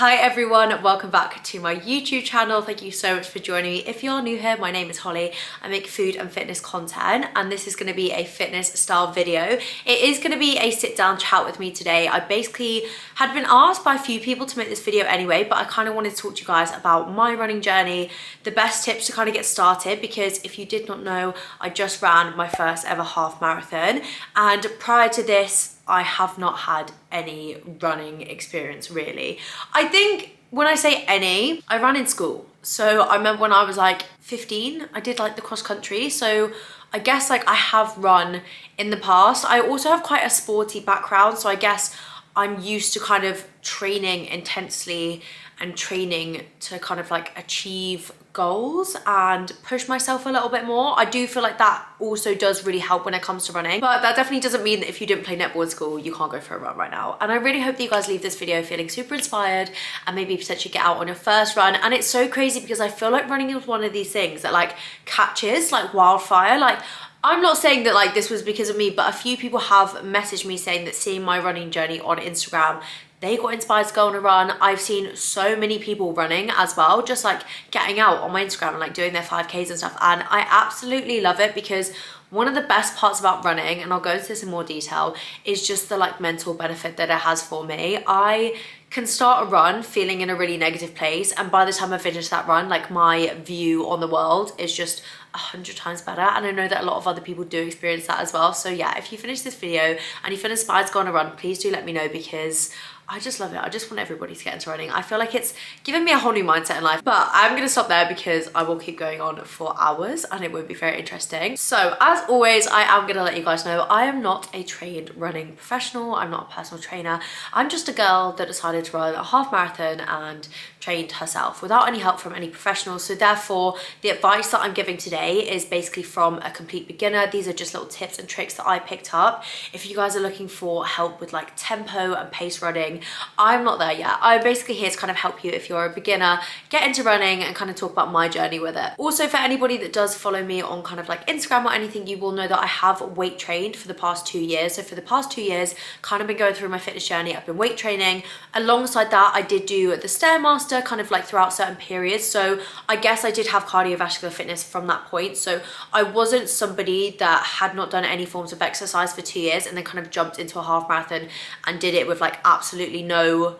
Hi everyone, welcome back to my YouTube channel. Thank you so much for joining me. If you're new here, my name is Holly. I make food and fitness content and this is going to be a fitness style video. It is going to be a sit down chat with me today. I basically had been asked by a few people to make this video anyway, but I kind of wanted to talk to you guys about my running journey, the best tips to kind of get started, because if you did not know, I just ran my first ever half marathon, and prior to this I have not had any running experience really. I think when I say any, I ran in school. So I remember when I was like 15, I did like the cross country. So I guess like I have run in the past. I also have quite a sporty background. So I guess I'm used to kind of training intensely and training to kind of like achieve goals and push myself a little bit more. I do feel like that also does really help when it comes to running, but that definitely doesn't mean that if you didn't play netball in school, you can't go for a run right now. And I really hope that you guys leave this video feeling super inspired and maybe potentially get out on your first run. And it's so crazy because I feel like running is one of these things that like catches like wildfire. Like, I'm not saying that like this was because of me, but a few people have messaged me saying that seeing my running journey on Instagram, they got inspired to go on a run. I've seen so many people running as well, just like getting out on my Instagram and like doing their 5Ks and stuff. And I absolutely love it because one of the best parts about running, and I'll go into this in more detail, is just the like mental benefit that it has for me. I can start a run feeling in a really negative place, and by the time I finish that run, like my view on the world is just 100 times better. And I know that a lot of other people do experience that as well. So yeah, if you finish this video and you feel inspired to go on a run, please do let me know because I just love it. I just want everybody to get into running. I feel like it's given me a whole new mindset in life, but I'm gonna stop there because I will keep going on for hours and it would be very interesting. So as always, I am gonna let you guys know I am not a trained running professional. I'm not a personal trainer. I'm just a girl that decided to run a half marathon and trained herself without any help from any professionals. So therefore, the advice that I'm giving today is basically from a complete beginner. These are just little tips and tricks that I picked up. If you guys are looking for help with like tempo and pace running, I'm not there yet. I'm basically here to kind of help you if you're a beginner, get into running and kind of talk about my journey with it. Also, for anybody that does follow me on kind of like Instagram or anything, you will know that I have weight trained for the past 2 years. So for the past 2 years, kind of been going through my fitness journey. I've been weight training. Alongside that, I did do the Stairmaster kind of like throughout certain periods. So I guess I did have cardiovascular fitness from that point. So I wasn't somebody that had not done any forms of exercise for 2 years and then kind of jumped into a half marathon and did it with like absolutely no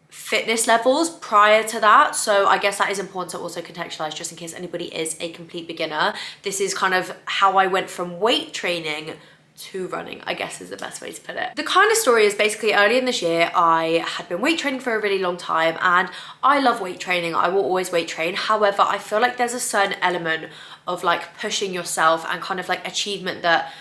fitness levels prior to that. So I guess that is important to also contextualize just in case anybody is a complete beginner. This is kind of how I went from weight training to running, I guess is the best way to put it. The kind of story is basically early in this year, I had been weight training for a really long time and I love weight training. I will always weight train. However, I feel like there's a certain element of like pushing yourself and kind of like achievement that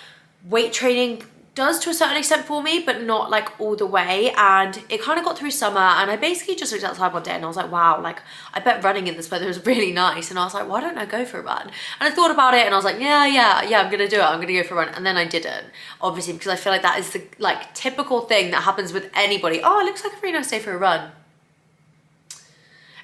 weight training does to a certain extent for me, but not like all the way. And it kind of got through summer and I basically just looked outside one day and I was like, wow, like I bet running in this weather is really nice. And I was like, why don't I go for a run? And I thought about it and I was like, yeah, I'm gonna do it. I'm gonna go for a run. And then I didn't, obviously, because I feel like that is the like typical thing that happens with anybody. Oh, it looks like a really nice day for a run.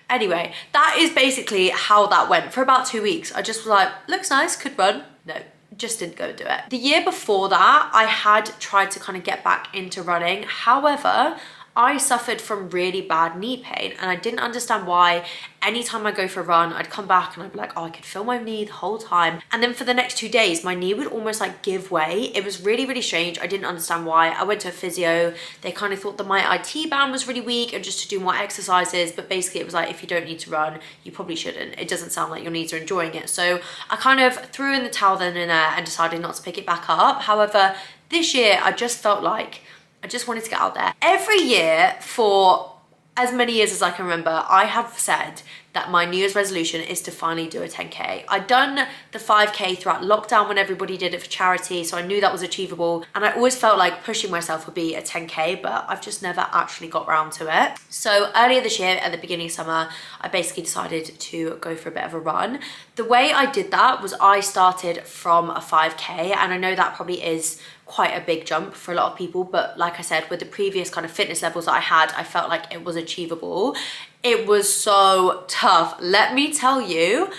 Anyway, that is basically how that went for about 2 weeks. I just was like, looks nice, could run. No, just didn't go do it. The year before that, I had tried to kind of get back into running. However, I suffered from really bad knee pain and I didn't understand why. Anytime I go for a run, I'd come back and I'd be like, oh, I could feel my knee the whole time. And then for the next 2 days, my knee would almost like give way. It was really, really strange. I didn't understand why. I went to a physio. They kind of thought that my IT band was really weak and just to do more exercises. But basically it was like, if you don't need to run, you probably shouldn't. It doesn't sound like your knees are enjoying it. So I kind of threw in the towel then and there and decided not to pick it back up. However, this year I just felt like I just wanted to get out there. Every year for as many years as I can remember, I have said that my New Year's resolution is to finally do a 10K. I'd done the 5K throughout lockdown when everybody did it for charity, so I knew that was achievable. And I always felt like pushing myself would be a 10K, but I've just never actually got around to it. So earlier this year, at the beginning of summer, I basically decided to go for a bit of a run. The way I did that was I started from a 5K, and I know that probably is quite a big jump for a lot of people, but like I said, with the previous kind of fitness levels that I had, I felt like it was achievable. It was so tough. Let me tell you,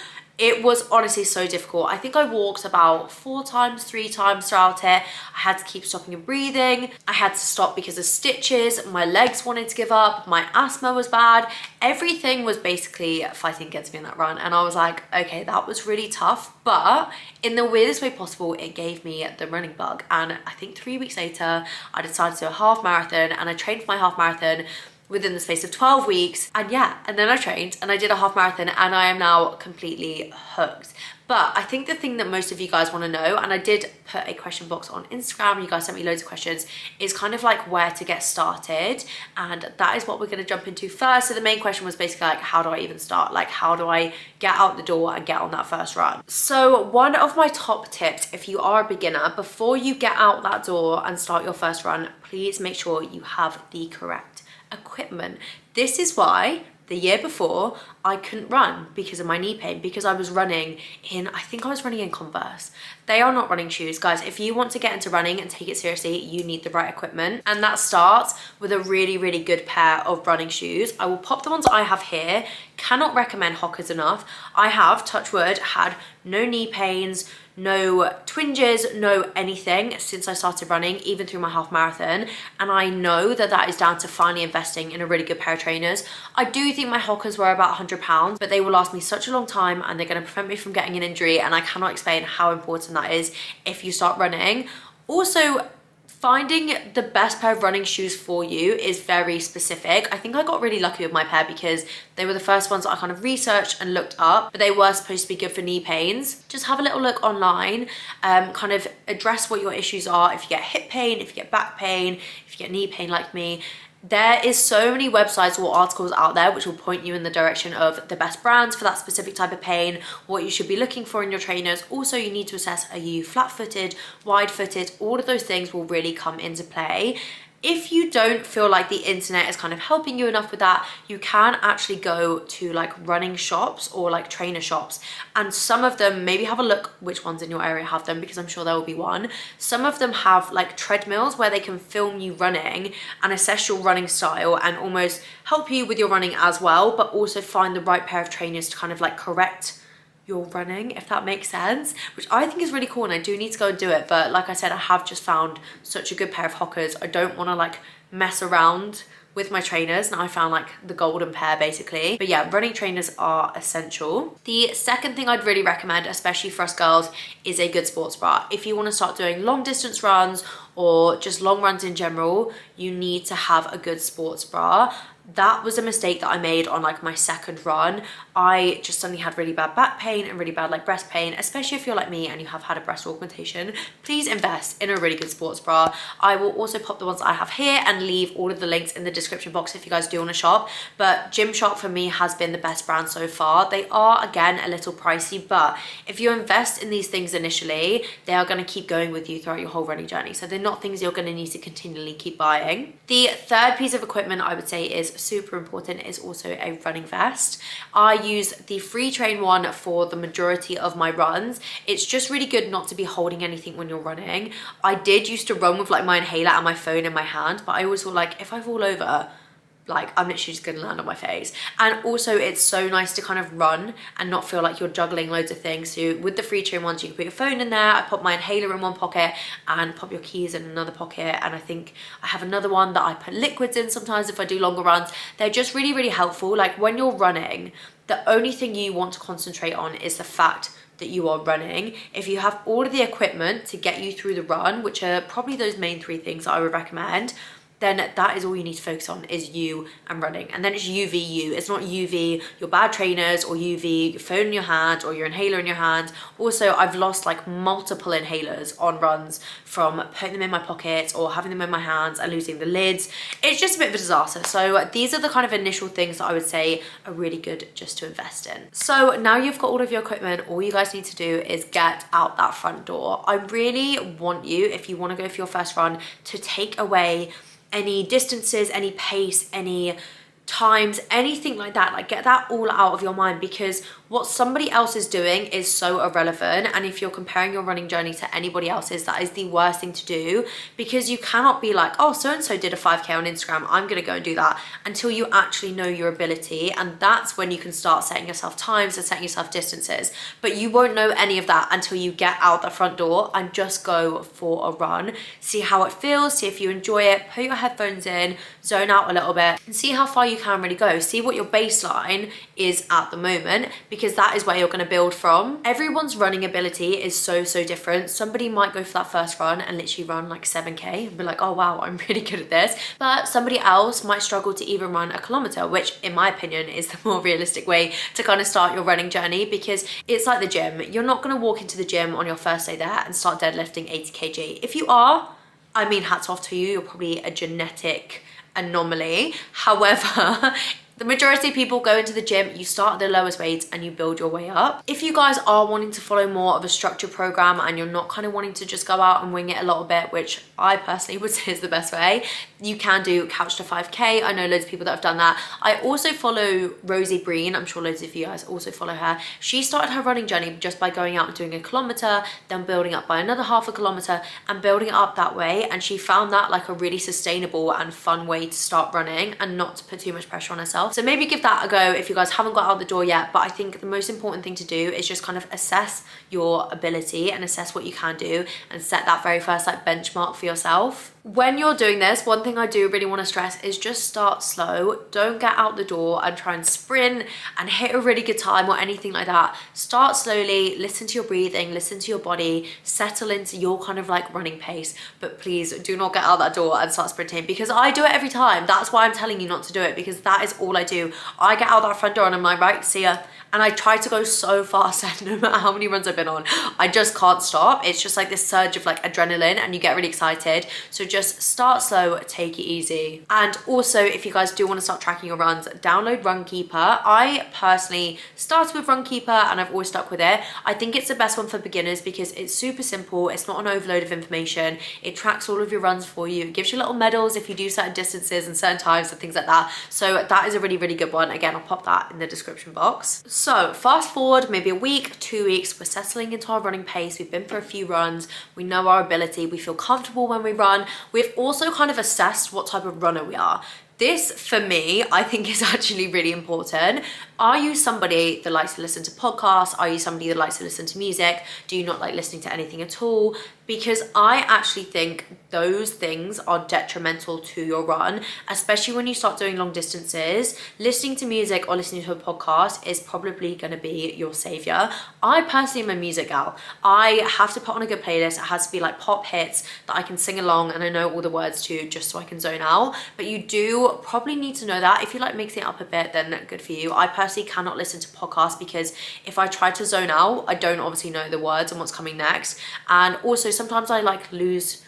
It was honestly so difficult. I think I walked about 4 times, 3 times throughout it. I had to keep stopping and breathing. I had to stop because of stitches. My legs wanted to give up. My asthma was bad. Everything was basically fighting against me in that run. And I was like, okay, that was really tough. But in the weirdest way possible, it gave me the running bug. And I think 3 weeks later, I decided to do a half marathon, and I trained for my half marathon within the space of 12 weeks. And yeah, and then I trained and I did a half marathon, and I am now completely hooked. But I think the thing that most of you guys want to know, and I did put a question box on Instagram, you guys sent me loads of questions, is kind of like where to get started. And that is what we're going to jump into first. So the main question was basically like, how do I even start? Like, how do I get out the door and get on that first run? So one of my top tips, if you are a beginner, before you get out that door and start your first run, please make sure you have the correct equipment. This is why the year before I couldn't run because of my knee pain, because I was running in, I think I was running in Converse. They are not running shoes. Guys, if you want to get into running and take it seriously, you need the right equipment. And that starts with a really, really good pair of running shoes. I will pop the ones I have here. Cannot recommend Hoka's enough. I have, touch wood, had no knee pains, no twinges, no anything since I started running, even through my half marathon. And I know that that is down to finally investing in a really good pair of trainers. I do think my Hoka's were about £100, but they will last me such a long time, and they're going to prevent me from getting an injury. And I cannot explain how important that is if you start running. Also, finding the best pair of running shoes for you is very specific. I think I got really lucky with my pair because they were the first ones that I kind of researched and looked up, but they were supposed to be good for knee pains. Just have a little look online, kind of address what your issues are. If you get hip pain, if you get back pain, if you get knee pain like me, there is so many websites or articles out there which will point you in the direction of the best brands for that specific type of pain, what you should be looking for in your trainers. Also, you need to assess, are you flat-footed, wide-footed? All of those things will really come into play. If you don't feel like the internet is kind of helping you enough with that, you can actually go to like running shops or like trainer shops, and some of them, maybe have a look which ones in your area have them, because I'm sure there will be one. Some of them have like treadmills where they can film you running and assess your running style and almost help you with your running as well, but also find the right pair of trainers to kind of like correct your running, if that makes sense, which I think is really cool, and I do need to go and do it. But like I said, I have just found such a good pair of Hoka's. I don't want to like mess around with my trainers, and I found like the golden pair basically. But yeah, running trainers are essential. The second thing I'd really recommend, especially for us girls, is a good sports bra. If you want to start doing long distance runs or just long runs in general, you need to have a good sports bra. That was a mistake that I made on like my second run. I just suddenly had really bad back pain and really bad like breast pain, especially if you're like me and you have had a breast augmentation. Please invest in a really good sports bra. I will also pop the ones I have here and leave all of the links in the description box if you guys do want to shop. But Gymshark for me has been the best brand so far. They are, again, a little pricey, but if you invest in these things initially, they are going to keep going with you throughout your whole running journey. So they're not things you're going to need to continually keep buying. The third piece of equipment I would say is super important is also a running vest. I use the Freetrain one for the majority of my runs. It's just really good not to be holding anything when you're running. I did used to run with like my inhaler and my phone in my hand, but I always feel like if I fall over, like I'm literally just gonna land on my face. And also it's so nice to kind of run and not feel like you're juggling loads of things. So with the Freetrain ones, you can put your phone in there. I pop my inhaler in one pocket and pop your keys in another pocket. And I think I have another one that I put liquids in sometimes if I do longer runs. They're just really, really helpful. Like when you're running, the only thing you want to concentrate on is the fact that you are running. If you have all of the equipment to get you through the run, which are probably those main 3 things that I would recommend, then that is all you need to focus on, is you and running. And then it's UV you. It's not UV your bad trainers or UV your phone in your hand or your inhaler in your hand. Also, I've lost like multiple inhalers on runs from putting them in my pockets or having them in my hands and losing the lids. It's just a bit of a disaster. So these are the kind of initial things that I would say are really good just to invest in. So now you've got all of your equipment, all you guys need to do is get out that front door. I really want you, if you want to go for your first run, to take away any distances, any pace, any times, anything like that. Like get that all out of your mind, because What somebody else is doing is so irrelevant, and if you're comparing your running journey to anybody else's, that is the worst thing to do, because you cannot be like, oh, so and so did a 5k on Instagram, I'm gonna go and do that, until you actually know your ability. And that's when you can start setting yourself times and setting yourself distances. But you won't know any of that until you get out the front door and just go for a run. See how it feels, see if you enjoy it, put your headphones in, zone out a little bit, and see how far you can really go. See what your baseline is at the moment, because that is where you're going to build from. Everyone's running ability is so different. Somebody might go for that first run and literally run like 7k and be like, oh wow, I'm really good at this. But somebody else might struggle to even run a kilometer, which in my opinion is the more realistic way to kind of start your running journey, because it's like the gym. You're not going to walk into the gym on your first day there and start deadlifting 80 kg. If you are, I mean, hats off to you. You're probably a genetic anomaly. However, the majority of people go into the gym, you start at the lowest weights and you build your way up. If you guys are wanting to follow more of a structured program and you're not kind of wanting to just go out and wing it a little bit, which I personally would say is the best way, you can do Couch to 5k. I know loads of people that have done that. I also follow Rosie Breen. I'm sure loads of you guys also follow her. She started her running journey just by going out and doing a kilometer, then building up by another half a kilometer and building it up that way. And she found that like a really sustainable and fun way to start running and not to put too much pressure on herself. So maybe give that a go if you guys haven't got out the door yet. But I think the most important thing to do is just kind of assess your ability and assess what you can do and set that very first like benchmark for yourself. When you're doing this, one thing I do really want to stress is just start slow. Don't get out the door and try and sprint and hit a really good time or anything like that. Start slowly, listen to your breathing, listen to your body, settle into your kind of like running pace. But please do not get out that door and start sprinting, because I do it every time. That's why I'm telling you not to do it, because that is all I do. I get out that front door and I'm like, right, see ya. And I try to go so fast, and no matter how many runs I've been on, I just can't stop. It's just like this surge of like adrenaline and you get really excited. So just start slow, take it easy. And also, if you guys do want to start tracking your runs, download Runkeeper. I personally started with Runkeeper and I've always stuck with it. I think it's the best one for beginners because it's super simple. It's not an overload of information. It tracks all of your runs for you. It gives you little medals if you do certain distances and certain times and things like that. So that is a really good one. Again, I'll pop that in the description box. So fast forward maybe a week, 2 weeks, we're settling into our running pace. We've been for a few runs. We know our ability. We feel comfortable when we run. We've also kind of assessed what type of runner we are. This, for me, I think is actually really important. Are you somebody that likes to listen to podcasts? Are you somebody that likes to listen to music? Do you not like listening to anything at all? Because I actually think those things are detrimental to your run, especially when you start doing long distances. Listening to music or listening to a podcast is probably going to be your savior. I personally am a music gal. I have to put on a good playlist. It has to be like pop hits that I can sing along and I know all the words to, just so I can zone out. But you do probably need to know that. If you like mixing it up a bit, then good for you. I personally cannot listen to podcasts because if I try to zone out, I don't obviously know the words and what's coming next. And also sometimes I like lose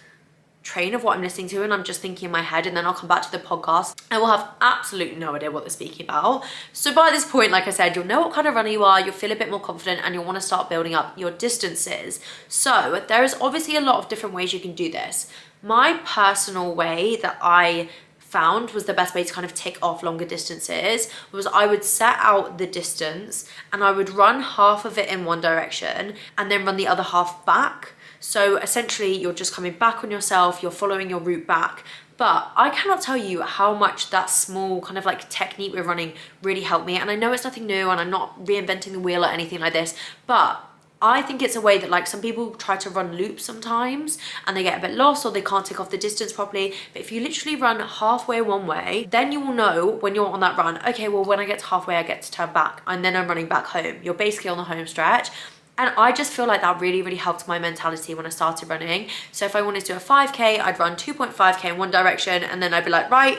train of what I'm listening to and I'm just thinking in my head, and then I'll come back to the podcast and will have absolutely no idea what they're speaking about. So by this point, like I said, you'll know what kind of runner you are, you'll feel a bit more confident, and you'll want to start building up your distances. So there is obviously a lot of different ways you can do this. My personal way that I found was the best way to kind of tick off longer distances was I would set out the distance and I would run half of it in one direction and then run the other half back. So essentially you're just coming back on yourself, you're following your route back. But I cannot tell you how much that small kind of like technique with running really helped me. And I know it's nothing new and I'm not reinventing the wheel or anything like this, but I think it's a way that like some people try to run loops sometimes and they get a bit lost or they can't take off the distance properly. But if you literally run halfway one way, then you will know when you're on that run, okay, well, when I get to halfway, I get to turn back and then I'm running back home. You're basically on the home stretch. And I just feel like that really helped my mentality when I started running. So if I wanted to do a 5k, I'd run 2.5k in one direction and then I'd be like, right,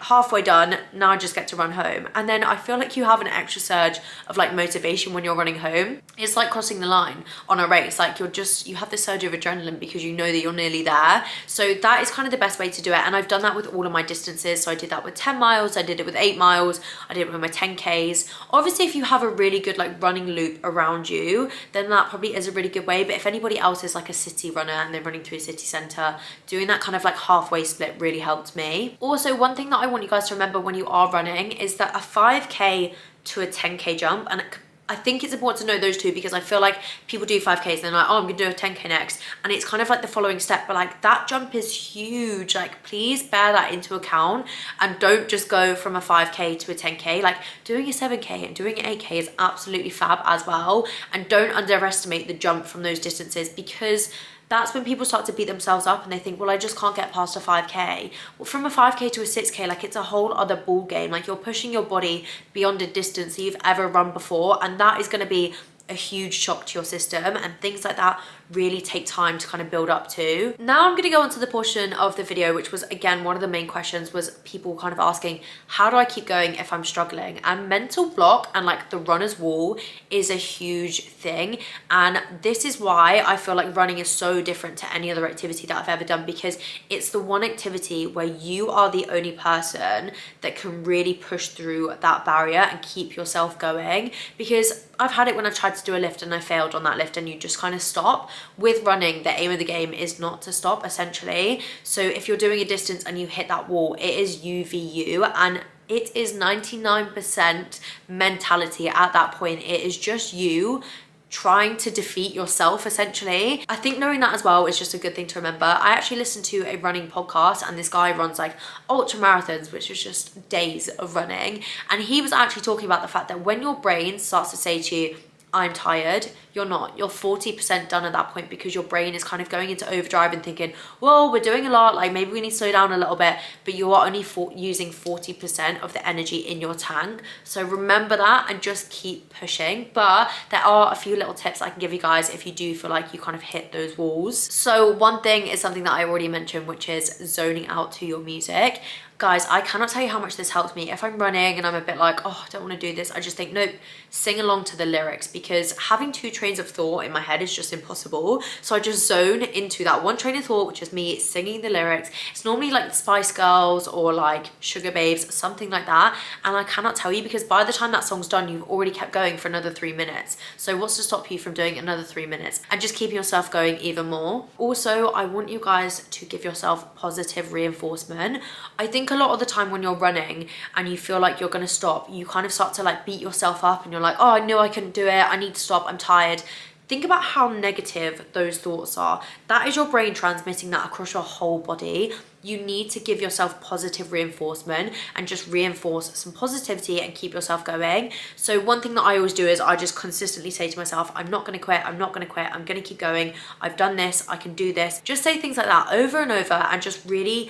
halfway done, now I just get to run home. And then I feel like you have an extra surge of like motivation when you're running home. It's like crossing the line on a race. Like you have this surge of adrenaline because you know that you're nearly there. So that is kind of the best way to do it. And I've done that with all of my distances. So I did that with 10 miles, I did it with 8 miles, I did it with my 10Ks. Obviously, if you have a really good like running loop around you, then that probably is a really good way. But if anybody else is like a city runner and they're running through a city centre, doing that kind of like halfway split really helped me. Also, one thing that I want you guys to remember when you are running is that a 5k to a 10k jump, and I think it's important to know those two, because I feel like people do 5Ks and they're like, oh, I'm gonna do a 10K next, and it's kind of like the following step, but like that jump is huge. Like please bear that into account and don't just go from a 5K to a 10K. Like doing a 7K and doing an 8K is absolutely fab as well, and don't underestimate the jump from those distances, because that's when people start to beat themselves up and they think, well, I just can't get past a 5K. Well, from a 5K to a 6K, like it's a whole other ball game. Like you're pushing your body beyond a distance that you've ever run before, and that is going to be a huge shock to your system, and things like that really take time to kind of build up to. Now I'm going to go on to the portion of the video which was, again, one of the main questions was people kind of asking, how do I keep going if I'm struggling? And mental block and like the runner's wall is a huge thing, and this is why I feel like running is so different to any other activity that I've ever done, because it's the one activity where you are the only person that can really push through that barrier and keep yourself going. Because I've had it when I've tried to do a lift and I failed on that lift, and you just kind of stop. With running, the aim of the game is not to stop, essentially. So if you're doing a distance and you hit that wall, it is you v you, and it is 99% mentality at that point. It is just you trying to defeat yourself, essentially. I think knowing that as well is just a good thing to remember. I actually listened to a running podcast, and this guy runs like ultra marathons, which is just days of running, and he was actually talking about the fact that when your brain starts to say to you, I'm tired, you're not. You're 40% done at that point, because your brain is kind of going into overdrive and thinking, well, we're doing a lot, like maybe we need to slow down a little bit, but you are only using 40% of the energy in your tank. So remember that and just keep pushing. But there are a few little tips I can give you guys if you do feel like you kind of hit those walls. So one thing is something that I already mentioned, which is zoning out to your music. Guys, I cannot tell you how much this helps me. If I'm running and I'm a bit like, oh, I don't want to do this, I just think, nope, sing along to the lyrics, because having two trains of thought in my head is just impossible. So I just zone into that one train of thought, which is me singing the lyrics. It's normally like Spice Girls or like Sugar Babes, something like that. And I cannot tell you, because by the time that song's done, you've already kept going for another 3 minutes. So what's to stop you from doing another 3 minutes and just keeping yourself going even more? Also, I want you guys to give yourself positive reinforcement. I think a lot of the time when you're running and you feel like you're going to stop, you kind of start to like beat yourself up, and you're like, oh, I knew I couldn't do it, I need to stop, I'm tired. Think about how negative those thoughts are. That is your brain transmitting that across your whole body. You need to give yourself positive reinforcement and just reinforce some positivity and keep yourself going. So one thing that I always do is I just consistently say to myself, I'm not going to quit, I'm not going to quit, I'm going to keep going, I've done this, I can do this. Just say things like that over and over, and just really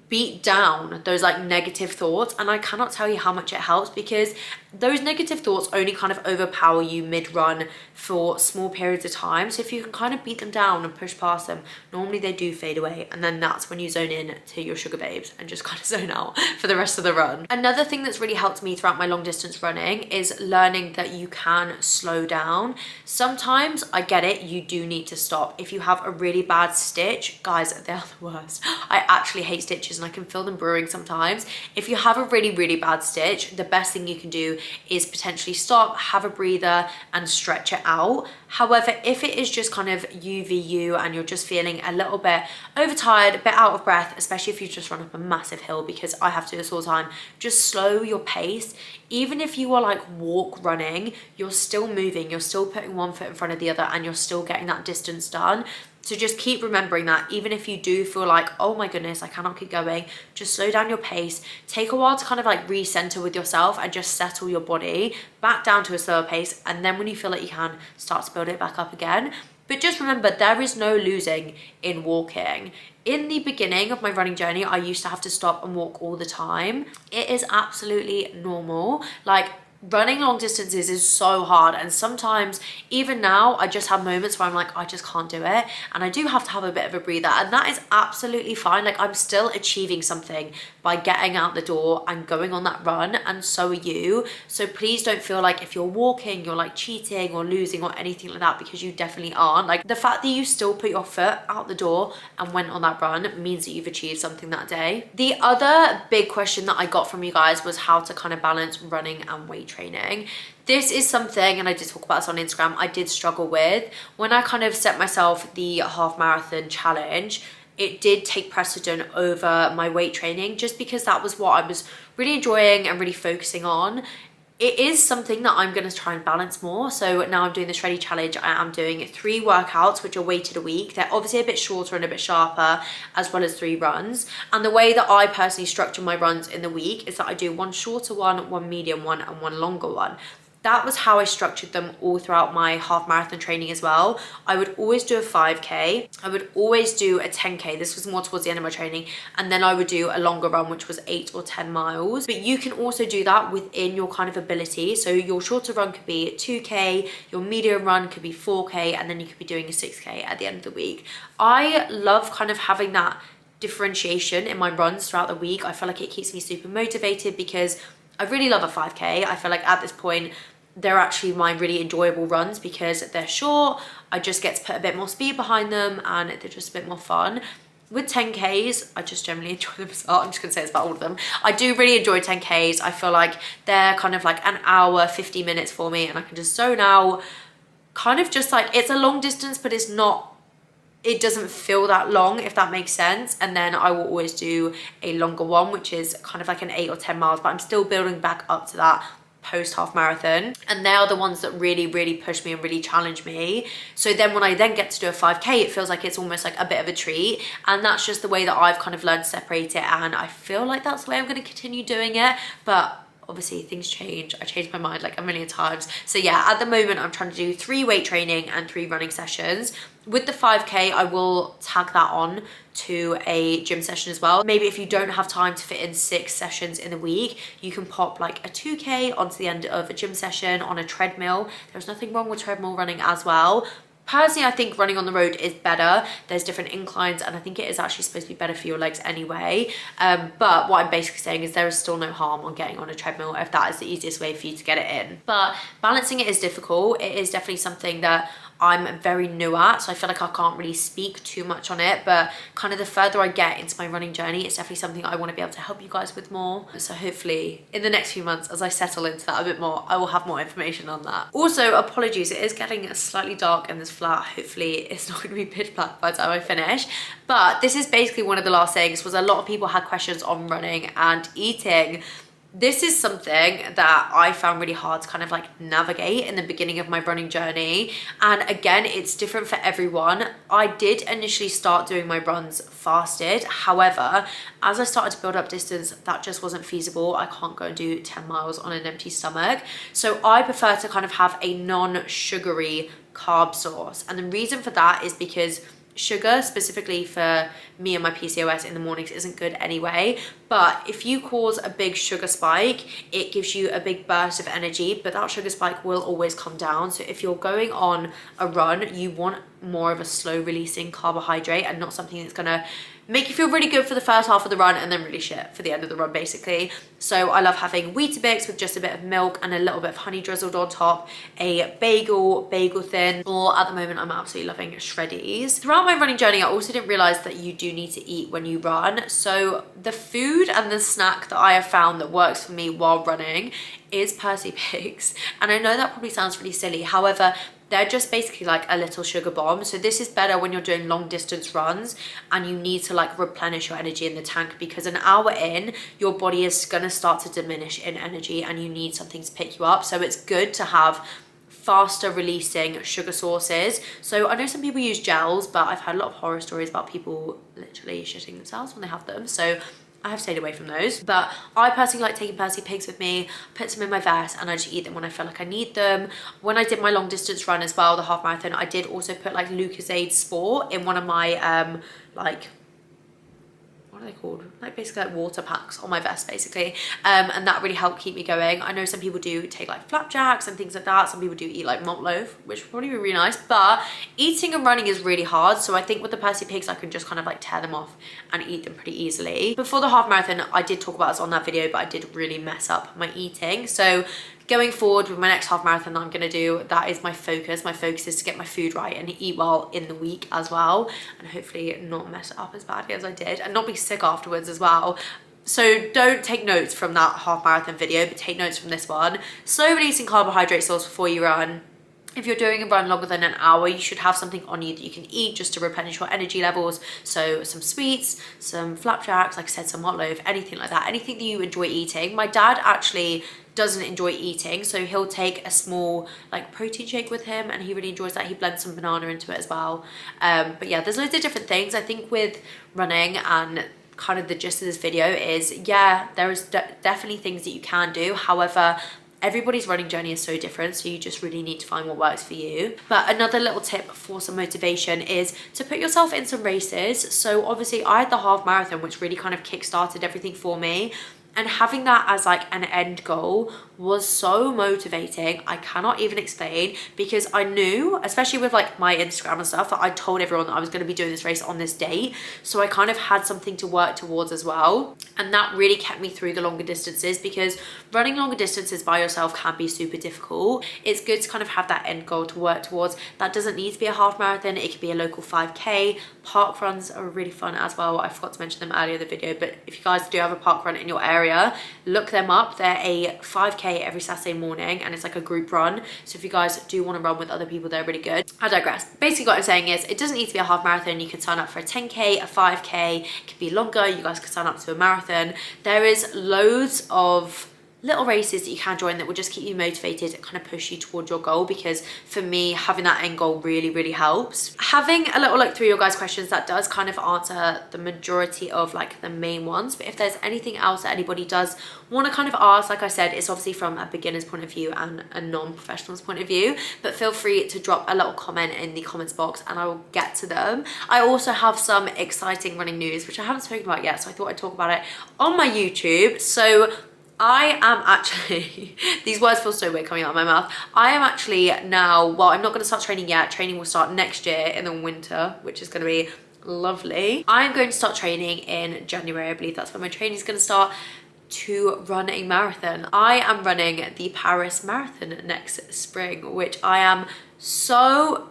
beat down those like negative thoughts. And I cannot tell you how much it helps, because those negative thoughts only kind of overpower you mid-run for small periods of time. So if you can kind of beat them down and push past them, normally they do fade away, and then that's when you zone in to your Sugar Babes and just kind of zone out for the rest of the run. Another thing that's really helped me throughout my long distance running is learning that you can slow down. Sometimes, I get it, you do need to stop. If you have a really bad stitch, guys, they're the worst. I actually hate stitches and I can feel them brewing sometimes. If you have a really, really bad stitch, the best thing you can do is potentially stop, have a breather, and stretch it out. However, if it is just kind of you v you and you're just feeling a little bit overtired, a bit out of breath, especially if you just run up a massive hill, because I have to do this all the time, just slow your pace. Even if you are like walk running, you're still moving, you're still putting one foot in front of the other, and you're still getting that distance done. So just keep remembering that. Even if you do feel like, oh my goodness, I cannot keep going, just slow down your pace. Take a while to kind of like recenter with yourself and just settle your body back down to a slower pace. And then when you feel like you can, start to build it back up again. But just remember, there is no losing in walking. In the beginning of my running journey, I used to have to stop and walk all the time. It is absolutely normal. Like, running long distances is so hard, and sometimes even now I just have moments where I'm like, I just can't do it, and I do have to have a bit of a breather, and that is absolutely fine. Like, I'm still achieving something by getting out the door and going on that run, and so are you. So please don't feel like if you're walking you're like cheating or losing or anything like that, because you definitely aren't. Like, the fact that you still put your foot out the door and went on that run means that you've achieved something that day. The other big question that I got from you guys was how to kind of balance running and weight training. This is something, and I did talk about this on Instagram, I did struggle with. When I kind of set myself the half marathon challenge, it did take precedent over my weight training, just because that was what I was really enjoying and really focusing on. it is something that I'm going to try and balance more. So now I'm doing the Shreddy Challenge. I am doing 3 workouts, which are weighted a week. They're obviously a bit shorter and a bit sharper, as well as 3 runs. And the way that I personally structure my runs in the week is that I do 1 shorter one, 1 medium one, and 1 longer one. That was how I structured them all throughout my half marathon training as well. I would always do a 5K. I would always do a 10K. This was more towards the end of my training. And then I would do a longer run, which was 8 or 10 miles. But you can also do that within your kind of ability. So your shorter run could be 2K, your medium run could be 4K, and then you could be doing a 6K at the end of the week. I love kind of having that differentiation in my runs throughout the week. I feel like it keeps me super motivated because I really love a 5K. I feel like at this point, they're actually my really enjoyable runs because they're short. I just get to put a bit more speed behind them and they're just a bit more fun. With 10Ks, I just generally enjoy them as well. I'm just gonna say it's about all of them. I do really enjoy 10Ks. I feel like they're kind of like an hour, 50 minutes for me, and I can just zone out. Kind of just like, it's a long distance, but it's not, it doesn't feel that long, if that makes sense. And then I will always do a longer one, which is kind of like an 8 or 10 miles, but I'm still building back up to that post half marathon, and they are the ones that really push me and really challenge me. So then when I then get to do a 5K, it feels like it's almost like a bit of a treat, and that's just the way that I've kind of learned to separate it, and I feel like that's the way I'm going to continue doing it. But obviously things change. I changed my mind like a million times. So yeah, at the moment I'm trying to do 3 weight training and 3 running sessions. With the 5K, I will tag that on to a gym session as well. Maybe if you don't have time to fit in 6 sessions in the week, you can pop like a 2K onto the end of a gym session on a treadmill. There's nothing wrong with treadmill running as well. Personally, I think running on the road is better. There's different inclines, and I think it is actually supposed to be better for your legs anyway. But what I'm basically saying is there is still no harm on getting on a treadmill if that is the easiest way for you to get it in. But balancing it is difficult. It is definitely something that I'm very new at, so I feel like I can't really speak too much on it, but kind of the further I get into my running journey, it's definitely something I want to be able to help you guys with more. So hopefully in the next few months, as I settle into that a bit more, I will have more information on that. Also, apologies, it is getting slightly dark in this flat. Hopefully it's not going to be pitch black by the time I finish, but this is basically one of the last things. Was a lot of people had questions on running and eating. This is something that I found really hard to kind of like navigate in the beginning of my running journey. And again, it's different for everyone. I did initially start doing my runs fasted. However, as I started to build up distance, that just wasn't feasible. I can't go and do 10 miles on an empty stomach. So I prefer to kind of have a non-sugary carb source. And the reason for that is because sugar, specifically for me and my PCOS in the mornings, isn't good anyway. But if you cause a big sugar spike, it gives you a big burst of energy, but that sugar spike will always come down. So if you're going on a run, you want more of a slow releasing carbohydrate and not something that's gonna make you feel really good for the first half of the run and then really shit for the end of the run, basically. So I love having Weetabix with just a bit of milk and a little bit of honey drizzled on top, a bagel thin, or at the moment I'm absolutely loving Shreddies. Throughout my running journey, I also didn't realize that you do need to eat when you run. So the food and the snack that I have found that works for me while running is Percy Pigs. And I know that probably sounds really silly. However, they're just basically like a little sugar bomb. So this is better when you're doing long distance runs and you need to like replenish your energy in the tank, because an hour in, your body is gonna start to diminish in energy and you need something to pick you up. So it's good to have faster releasing sugar sources. So I know some people use gels, but I've had a lot of horror stories about people literally shitting themselves when they have them. So I have stayed away from those, but I personally like taking Percy Pigs with me, put some in my vest, and I just eat them when I feel like I need them. When I did my long distance run as well, the half marathon, I did also put like Lucozade Sport in one of my like, what are they called? Like basically like water packs on my vest basically. And that really helped keep me going. I know some people do take like flapjacks and things like that. Some people do eat like malt loaf, which would probably be really nice, but eating and running is really hard. So I think with the Percy Pigs, I can just kind of like tear them off and eat them pretty easily. Before the half marathon, I did talk about this on that video, but I did really mess up my eating. So going forward with my next half marathon that I'm gonna do, that is my focus. My focus is to get my food right and eat well in the week as well, and hopefully not mess it up as badly as I did and not be sick afterwards as well. So don't take notes from that half marathon video, but take notes from this one. Slow releasing carbohydrate source before you run, if you're doing a run longer than an hour, you should have something on you that you can eat just to replenish your energy levels. So some sweets, some flapjacks, like I said, some hot loaf, anything like that, anything that you enjoy eating. My dad actually doesn't enjoy eating, so he'll take a small like protein shake with him, and he really enjoys that. He blends some banana into it as well. But yeah, there's loads of different things. I think with running, and kind of the gist of this video is, yeah, there is definitely things that you can do. However, everybody's running journey is so different, so you just really need to find what works for you. But another little tip for some motivation is to put yourself in some races. So obviously I had the half marathon, which really kind of kick-started everything for me. And having that as like an end goal was so motivating. I cannot even explain, because I knew, especially with like my Instagram and stuff, that I told everyone that I was going to be doing this race on this date. So I kind of had something to work towards as well. And that really kept me through the longer distances, because running longer distances by yourself can be super difficult. It's good to kind of have that end goal to work towards. That doesn't need to be a half marathon. It could be a local 5K. Park runs are really fun as well. I forgot to mention them earlier in the video, but if you guys do have a park run in your area, look them up. They're a 5K every Saturday morning, and it's like a group run. So if you guys do want to run with other people, they're really good. I digress. Basically what I'm saying is, it doesn't need to be a half marathon. You can sign up for a 10K, a 5K. It could be longer. You guys could sign up to a marathon. There is loads of little races that you can join that will just keep you motivated and kind of push you towards your goal, because for me, having that end goal really helps. Having a little look through your guys' questions, that does kind of answer the majority of like the main ones. But if there's anything else that anybody does want to kind of ask, like I said, it's obviously from a beginner's point of view and a non-professional's point of view, but feel free to drop a little comment in the comments box and I will get to them. I also have some exciting running news, which I haven't spoken about yet, so I thought I'd talk about it on my YouTube. So I am actually, these words feel so weird coming out of my mouth. I am actually now, well, I'm not going to start training yet. Training will start next year in the winter, which is going to be lovely. I am going to start training in January. I believe that's when my training is going to start, to run a marathon. I am running the Paris Marathon next spring, which I am so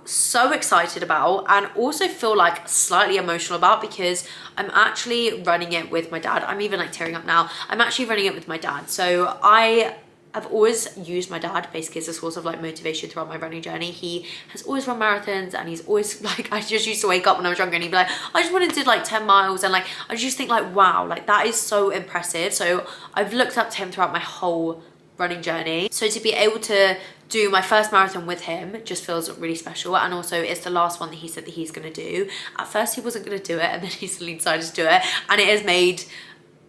excited about, and also feel like slightly emotional about, because I'm actually running it with my dad. I'm even like tearing up now. I'm actually running it with my dad. So I've always used my dad basically as a source of like motivation throughout my running journey. He has always run marathons, and he's always like, I just used to wake up when I was younger and he'd be like, I just wanted to do like 10 miles. And like, I just think like, wow, like that is so impressive. So I've looked up to him throughout my whole running journey. So to be able to do my first marathon with him just feels really special. And also it's the last one that he said that he's gonna do. At first he wasn't gonna do it, and then he suddenly decided to do it, and it has made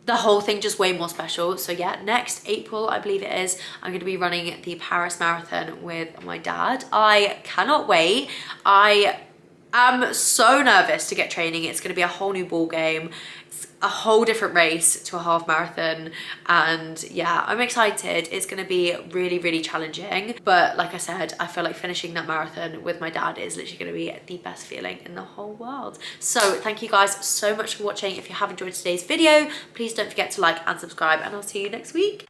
the whole thing just way more special. So yeah, next April, I believe it is, I'm going to be running the Paris Marathon with my dad. I cannot wait. I am so nervous to get training. It's going to be a whole new ball game. It's a whole different race to a half marathon, and yeah, I'm excited. It's going to be really challenging, but like I said, I feel like finishing that marathon with my dad is literally going to be the best feeling in the whole world. So thank you guys so much for watching. If you have enjoyed today's video, please don't forget to like and subscribe, and I'll see you next week.